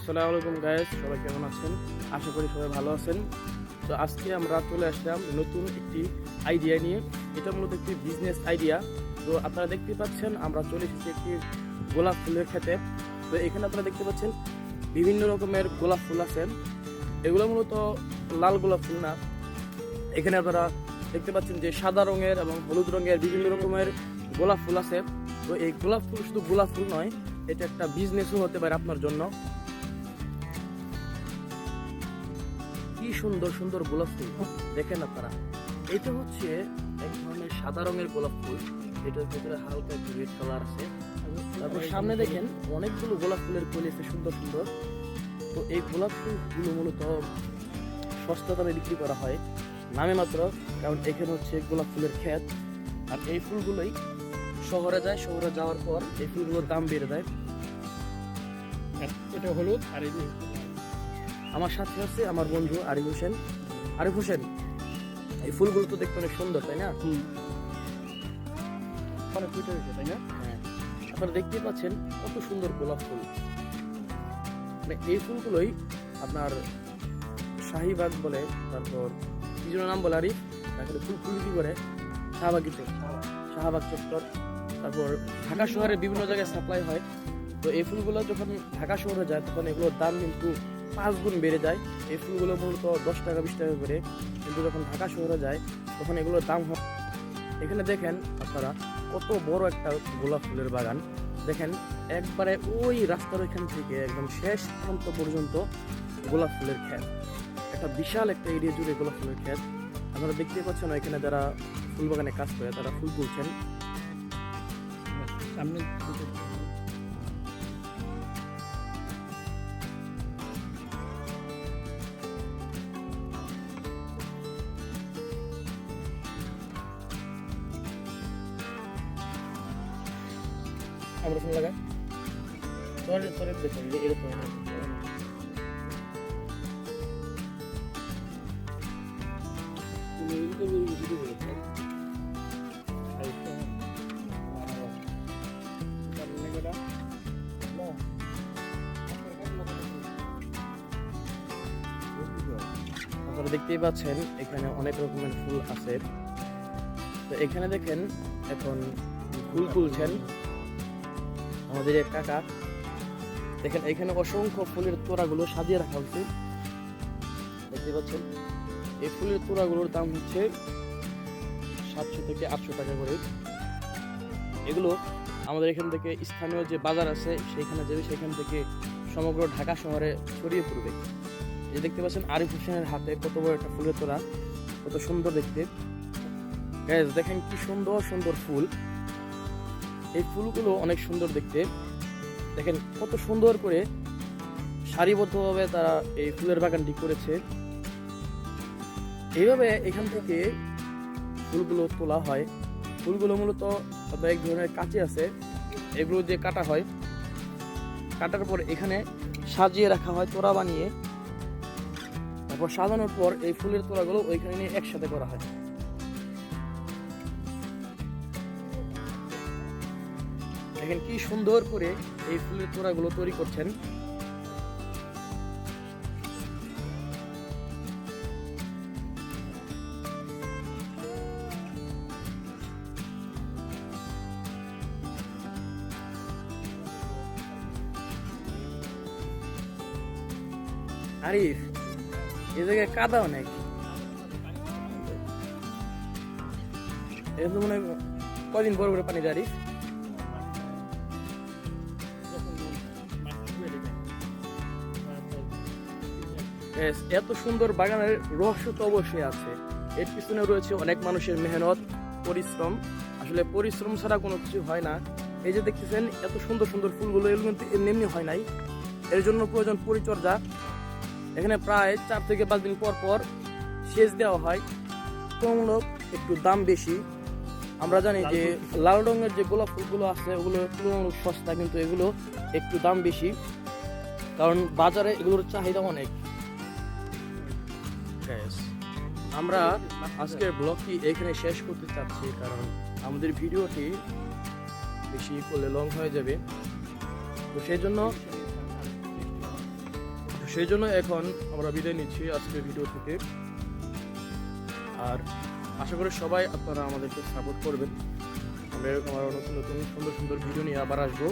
আসসালামু আলাইকুম গাইস, সবাই কেমন আছেন? আশা করি সবাই ভালো আছেন। তো আজকে আমরা চলে আসলাম নতুন একটি আইডিয়া নিয়ে। এটা মূলত একটি বিজনেস আইডিয়া। তো আপনারা দেখতে পাচ্ছেন আমরা চলে এসেছি একটি গোলাপ ফুলের ক্ষেতে। তো এখানে আপনারা দেখতে পাচ্ছেন বিভিন্ন রকমের গোলাপ ফুল আছে। এগুলো মূলত লাল গোলাপ ফুল না, এখানে আপনারা দেখতে পাচ্ছেন যে সাদা রঙের এবং হলুদ রঙের বিভিন্ন রকমের গোলাপ ফুল আছে। তো এই গোলাপ ফুল শুধু গোলাপ ফুল নয়, এটা একটা বিজনেসও হতে পারে আপনার জন্য। কি সুন্দর সুন্দর গোলাপ ফুল দেখেন আপনারা। এটা হচ্ছে এক ধরনের সাদা রঙের গোলাপ ফুল, এটার ভিতরে হালকা একটু রেড কালার আছে। তারপর সামনে দেখেন অনেকগুলো গোলাপ ফুলের কলি আছে সুন্দর সুন্দর। তো এই গোলাপ ফুলগুলো মূলত সস্তা দামে বিক্রি করা হয় নামে মাত্র, কারণ এখানে হচ্ছে গোলাপ ফুলের ক্ষেত। আর এই ফুলগুলোই শহরে যায়, শহরে যাওয়ার পর এই ফুলগুলোর দাম বেড়ে যায়। এটা হলুদ আর এই যে আমার সাথে আছে আমার বন্ধু আরিফ হোসেন। আরিফ হোসেন, এই ফুলগুলো তো দেখতে অনেক সুন্দর, তাই না? অনেক ফুটে হয়েছে, তাই না? হ্যাঁ, আপনারা দেখতেই পাচ্ছেন কত সুন্দর গোলাপ ফুল। মানে এই ফুলগুলোই আপনার শাহিবাগ বলে, তারপর কি যেন নাম বলে আরিফ, তারপরে ফুল ফুল কি করে শাহবাগিতে, শাহবাগ চত্বর। তারপর ঢাকা শহরে বিভিন্ন জায়গায় সাপ্লাই হয়। তো এই ফুলগুলো যখন ঢাকা শহরে যায় তখন এগুলোর দাম কিন্তু 5 গুণ বেড়ে যায়। এই ফুলগুলো মূলত 10 টাকা 20 টাকা করে, কিন্তু যখন ঢাকা শহরে যায় তখন এগুলোর দাম হয়। এখানে দেখেন আপনারা কত বড় একটা গোলাপ ফুলের বাগান। দেখেন একবারে ওই রাস্তার ওইখান থেকে একদম শেষ প্রান্ত পর্যন্ত গোলাপ ফুলের ক্ষেত। একটা বিশাল একটা এরিয়া জুড়ে গোলাপ ফুলের ক্ষেত। আপনারা দেখতে পাচ্ছেন এখানে যারা ফুল বাগানে কাজ করে তারা ফুল তুলছেন। সামনে আমরা ফুল লাগাই তোরে তোরে দেখুন যে এরকম আপনারা দেখতেই পাচ্ছেন এখানে অনেক রকমের ফুল আছে। তো এখানে দেখেন এখন ফুল তুলছেন আমাদের এক কাকা। দেখেন এখানে অসংখ্য ফুলের তোড়াগুলো সাজিয়ে রাখা হচ্ছে, দেখতে পাচ্ছেন। এই ফুলের তোড়াগুলোর দাম হচ্ছে 700 থেকে 800 টাকা করে। এগুলো আমাদের এখান থেকে স্থানীয় যে বাজার আছে সেখানে যাবে, সেখান থেকে সমগ্র ঢাকা শহরে ছড়িয়ে পড়বে। এই দেখতে পাচ্ছেন আরিফ হোসেনের হাতে কত বড় একটা ফুলের তোড়া, কত সুন্দর দেখতে। গাইস দেখেন কি সুন্দর সুন্দর ফুল। এই ফুলগুলো অনেক সুন্দর দেখতে। দেখেন কত সুন্দর করে সারিবদ্ধভাবে তারা এই ফুলের বাগানটি করেছে। এইভাবে এখান থেকে ফুলগুলো তোলা হয়। ফুলগুলো মূলত এক ধরনের কাঁচি আছে, এগুলো দিয়ে কাটা হয়। কাটার পর এখানে সাজিয়ে রাখা হয় তোড়া বানিয়ে। তারপর সাজানোর পর এই ফুলের তোড়াগুলো ওইখানে নিয়ে একসাথে করা হয়। দেখেন কি সুন্দর করে এই ফুলের তোড়াগুলো তৈরি করছেন। আরিফ, এই জায়গায় কাদা অনেক, এরকম মনে হয় কদিন পর করে পানি দেয় আরিফ? এত সুন্দর বাগানের রহস্য তো অবশ্যই আছে। এর পিছনে রয়েছে অনেক মানুষের মেহনত, পরিশ্রম। আসলে পরিশ্রম ছাড়া কোনো কিছু হয় না। এই যে দেখতেছেন এত সুন্দর সুন্দর ফুলগুলো, এগুলো কিন্তু এমনি হয় নাই, এর জন্য প্রয়োজন পরিচর্যা। এখানে প্রায় 4 থেকে 5 দিন পর পর সেচ দেওয়া হয়। তুলনামূলক একটু দাম বেশি। আমরা জানি যে লাল রঙের যে গোলাপ ফুলগুলো আছে ওগুলো তুলনামূলক সস্তা, কিন্তু এগুলো একটু দাম বেশি, কারণ বাজারে এগুলোর চাহিদা অনেক। আমরা আজকের ব্লগটি এখানে শেষ করতে চাচ্ছি, কারণ আমাদের ভিডিওটি বেশি করলে লং হয়ে যাবে। তো সেই জন্য সেই জন্য এখন আমরা বিদায় নিচ্ছি আজকের ভিডিও থেকে। আর আশা করি সবাই আপনারা আমাদেরকে সাপোর্ট করবেন। আমরা এরকম আরও নতুন নতুন সুন্দর সুন্দর ভিডিও নিয়ে আবার আসবো।